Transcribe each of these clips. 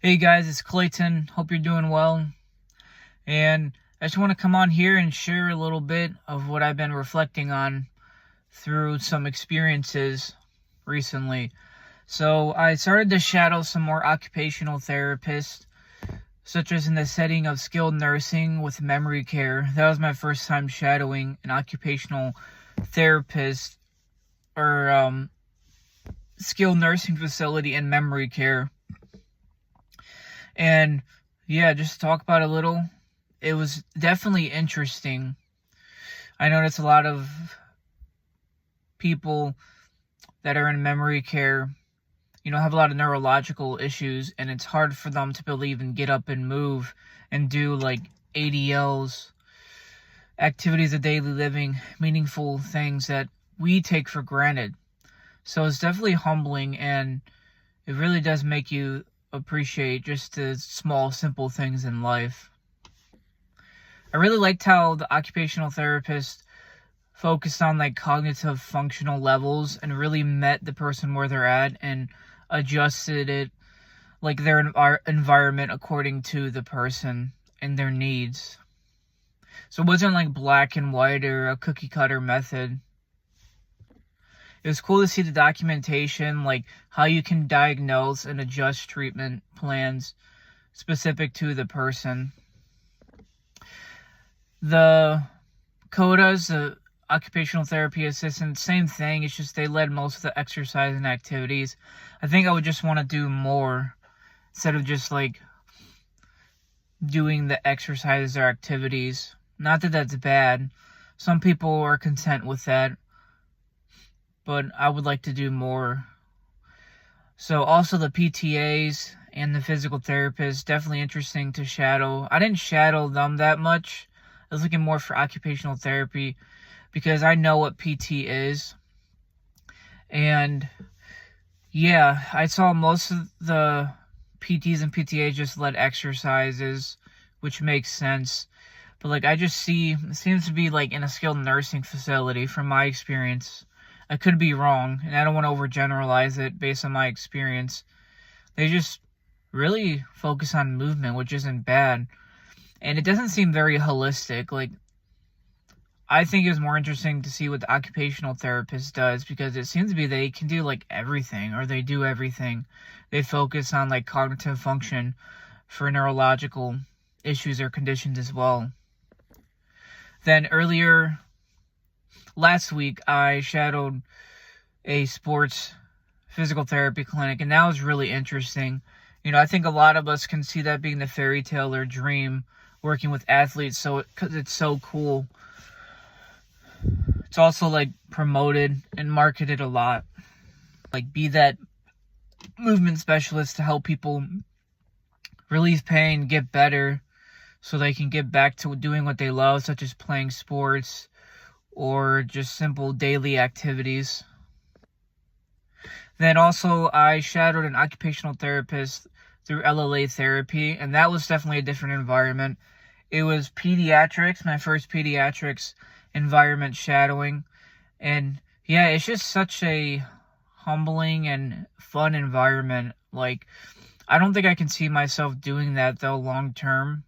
Hey guys, it's Clayton. Hope you're doing well. And I just want to come on here and share a little bit of what I've been reflecting on through some experiences recently. So I started to shadow some more occupational therapists, such as in the setting of skilled nursing with memory care. That was my first time shadowing an occupational therapist or skilled nursing facility in memory care. And yeah, just to talk about it a little, it was definitely interesting. I noticed a lot of people that are in memory care, have a lot of neurological issues, and it's hard for them to believe and get up and move and do like ADLs, activities of daily living, meaningful things that we take for granted. So it's definitely humbling, and it really does make you appreciate just the small, simple things in life. I really liked how the occupational therapist focused on like cognitive functional levels and really met the person where they're at and adjusted it, like their environment according to the person and their needs. So it wasn't like black and white or a cookie cutter method. It was cool to see the documentation, like how you can diagnose and adjust treatment plans specific to the person. The CODAs, the occupational therapy assistants, same thing. It's just they led most of the exercise and activities. I think I would just want to do more instead of just like doing the exercises or activities. Not that that's bad. Some people are content with that, but I would like to do more. So also the PTAs and the physical therapists, definitely interesting to shadow. I didn't shadow them that much. I was looking more for occupational therapy because I know what PT is. And yeah, I saw most of the PTs and PTAs just led exercises, which makes sense. But like I just see, it seems to be like in a skilled nursing facility from my experience. I could be wrong, and I don't want to overgeneralize it based on my experience. They just really focus on movement, which isn't bad. And it doesn't seem very holistic. Like, I think it was more interesting to see what the occupational therapist does, because it seems to be they can do like everything, or they do everything. They focus on like cognitive function for neurological issues or conditions as well. Then earlier last week, I shadowed a sports physical therapy clinic, and that was really interesting. I think a lot of us can see that being the fairy tale or dream, working with athletes, because it's so cool. It's also like promoted and marketed a lot. Like, be that movement specialist to help people relieve pain, get better, so they can get back to doing what they love, such as playing sports or just simple daily activities. Then also, I shadowed an occupational therapist through LLA therapy, and that was definitely a different environment. It was pediatrics, my first pediatrics environment shadowing, and yeah, it's just such a humbling and fun environment. Like, I don't think I can see myself doing that though long term.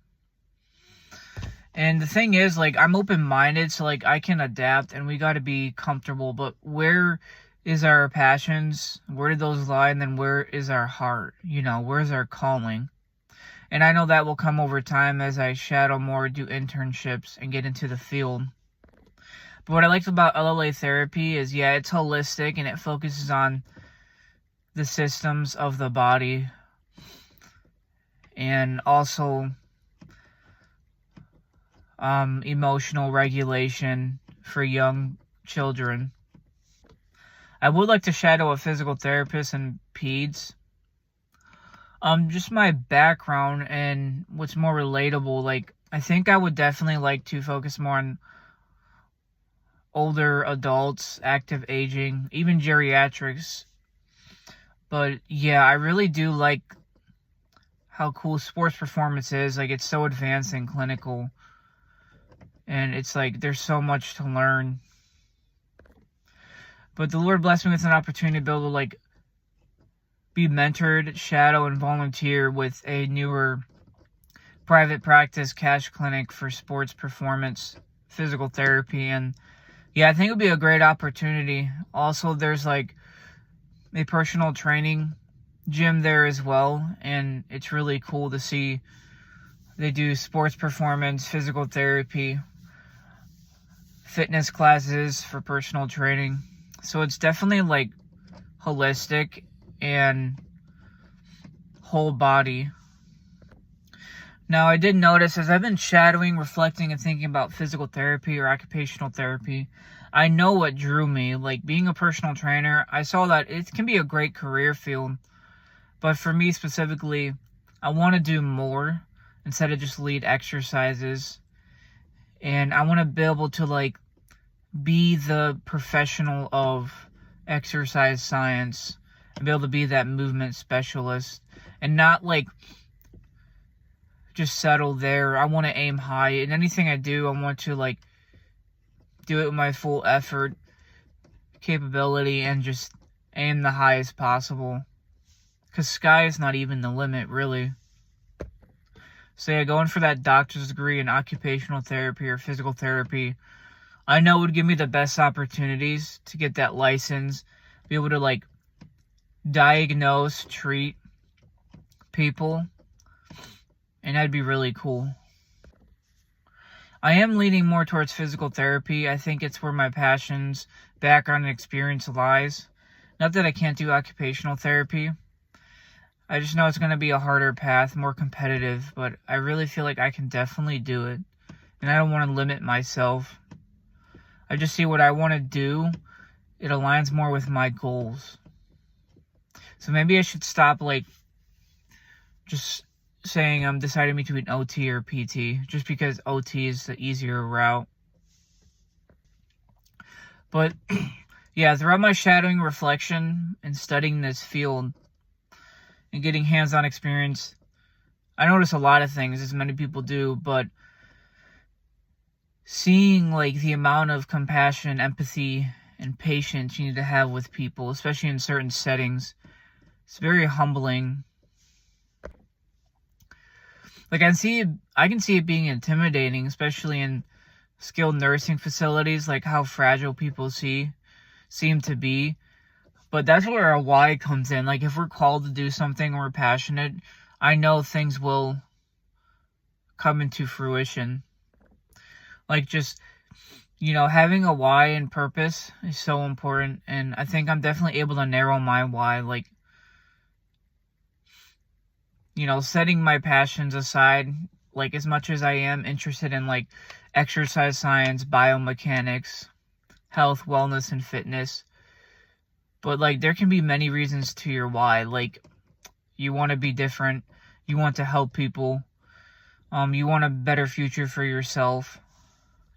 And the thing is, like, I'm open-minded, so like I can adapt, and we got to be comfortable. But where is our passions? Where do those lie? And then where is our heart? Where's our calling? And I know that will come over time as I shadow more, do internships, and get into the field. But what I liked about LLA therapy is, yeah, it's holistic, and it focuses on the systems of the body, and also emotional regulation for young children. I would like to shadow a physical therapist in peds. Just my background and what's more relatable, like, I think I would definitely like to focus more on older adults, active aging, even geriatrics. But yeah, I really do like how cool sports performance is. Like, it's so advanced and clinical. And it's like, there's so much to learn. But the Lord blessed me with an opportunity to be able to, like, be mentored, shadow, and volunteer with a newer private practice cash clinic for sports performance physical therapy. And yeah, I think it would be a great opportunity. Also, there's like a personal training gym there as well, and it's really cool to see they do sports performance, physical therapy, fitness classes for personal training. So it's definitely like holistic and whole body. Now, I did notice as I've been shadowing, reflecting, and thinking about physical therapy or occupational therapy, I know what drew me. Like being a personal trainer, I saw that it can be a great career field. But for me specifically, I want to do more instead of just lead exercises. And I want to be able to like be the professional of exercise science and be able to be that movement specialist and not like just settle there. I want to aim high. In anything I do, I want to like do it with my full effort, capability, and just aim the highest possible. Because sky is not even the limit, really. So yeah, going for that doctor's degree in occupational therapy or physical therapy, I know it would give me the best opportunities to get that license, be able to like diagnose, treat people, and that'd be really cool. I am leaning more towards physical therapy. I think it's where my passions, background, and experience lies. Not that I can't do occupational therapy. I just know it's going to be a harder path, more competitive, but I really feel like I can definitely do it. And I don't want to limit myself. I just see what I want to do. It aligns more with my goals. So maybe I should stop like just saying I'm deciding between OT or PT, just because OT is the easier route. But yeah, throughout my shadowing, reflection, and studying this field and getting hands-on experience, I notice a lot of things, as many people do, but seeing like the amount of compassion, empathy, and patience you need to have with people, especially in certain settings, it's very humbling. Like I can see it being intimidating, especially in skilled nursing facilities, like how fragile people seem to be. But that's where our why comes in. Like if we're called to do something or we're passionate, I know things will come into fruition. Like just, having a why and purpose is so important. And I think I'm definitely able to narrow my why. Like, setting my passions aside, like as much as I am interested in like exercise science, biomechanics, health, wellness, and fitness. But like there can be many reasons to your why. Like you want to be different, you want to help people, you want a better future for yourself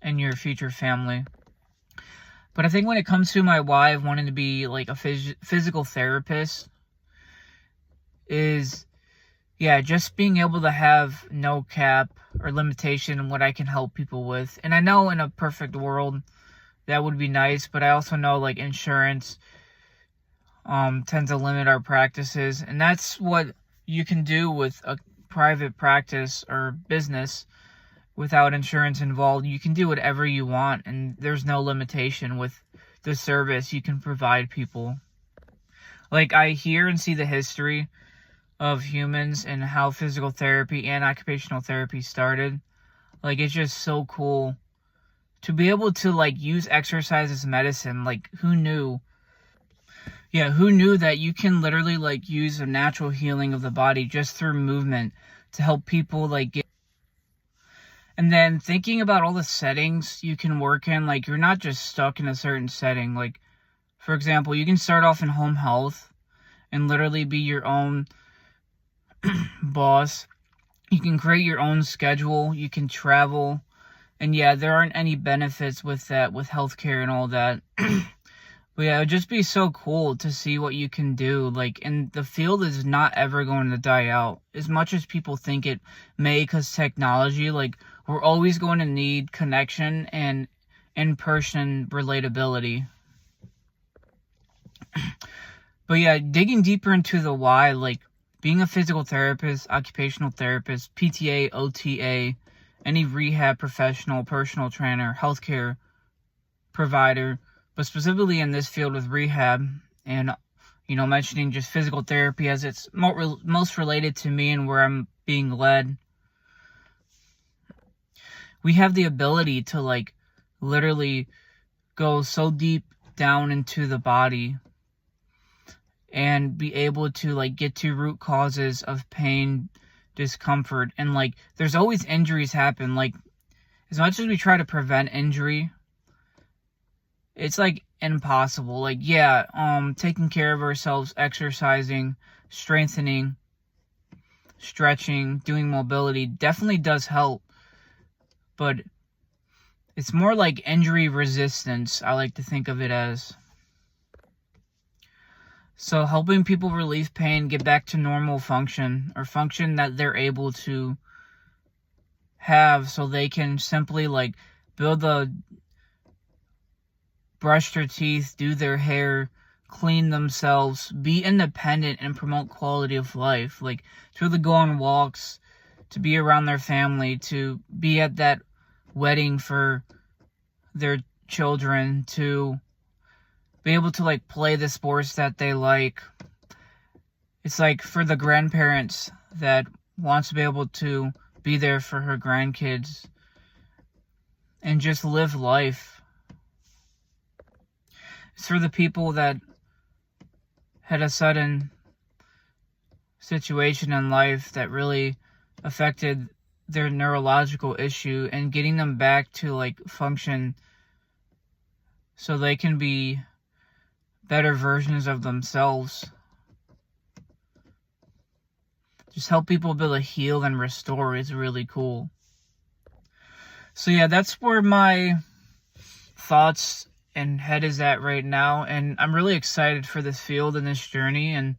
and your future family. But I think when it comes to my why of wanting to be like a physical therapist is, just being able to have no cap or limitation in what I can help people with. And I know in a perfect world that would be nice, but I also know like insurance tends to limit our practices, and that's what you can do with a private practice or business without insurance involved. You can do whatever you want, and there's no limitation with the service you can provide people. Like I hear and see the history of humans and how physical therapy and occupational therapy started. Like it's just so cool to be able to like use exercise as medicine. Like who knew? Yeah, who knew that you can literally like use a natural healing of the body just through movement to help people like get. And then thinking about all the settings you can work in, like you're not just stuck in a certain setting. Like for example, you can start off in home health and literally be your own boss. You can create your own schedule, you can travel, and there aren't any benefits with that, with healthcare and all that. But it would just be so cool to see what you can do. Like, and the field is not ever going to die out. As much as people think it may, because technology, like, we're always going to need connection and in-person relatability. But yeah, digging deeper into the why, like being a physical therapist, occupational therapist, PTA, OTA, any rehab professional, personal trainer, healthcare provider, but specifically in this field with rehab, and mentioning just physical therapy as it's most related to me and where I'm being led. We have the ability to like literally go so deep down into the body and be able to like get to root causes of pain, discomfort, and like there's always injuries happen. Like as much as we try to prevent injury, it's like impossible. Like taking care of ourselves, exercising, strengthening, stretching, doing mobility definitely does help, but it's more like injury resistance, I like to think of it as. So helping people relieve pain, get back to normal function, or function that they're able to have so they can simply like brush their teeth, do their hair, clean themselves, be independent, and promote quality of life. Like to really go on walks, to be around their family, to be at that wedding for their children, to be able to like play the sports that they like. It's like for the grandparents that wants to be able to be there for her grandkids and just live life. It's for the people that had a sudden situation in life that really affected their neurological issue, and getting them back to like function so they can be better versions of themselves. Just help people be able to heal and restore is really cool. So yeah, that's where my thoughts and head is at right now, and I'm really excited for this field and this journey, and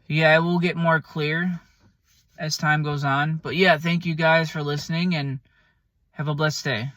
yeah, it will get more clear as time goes on. But yeah, thank you guys for listening, and have a blessed day.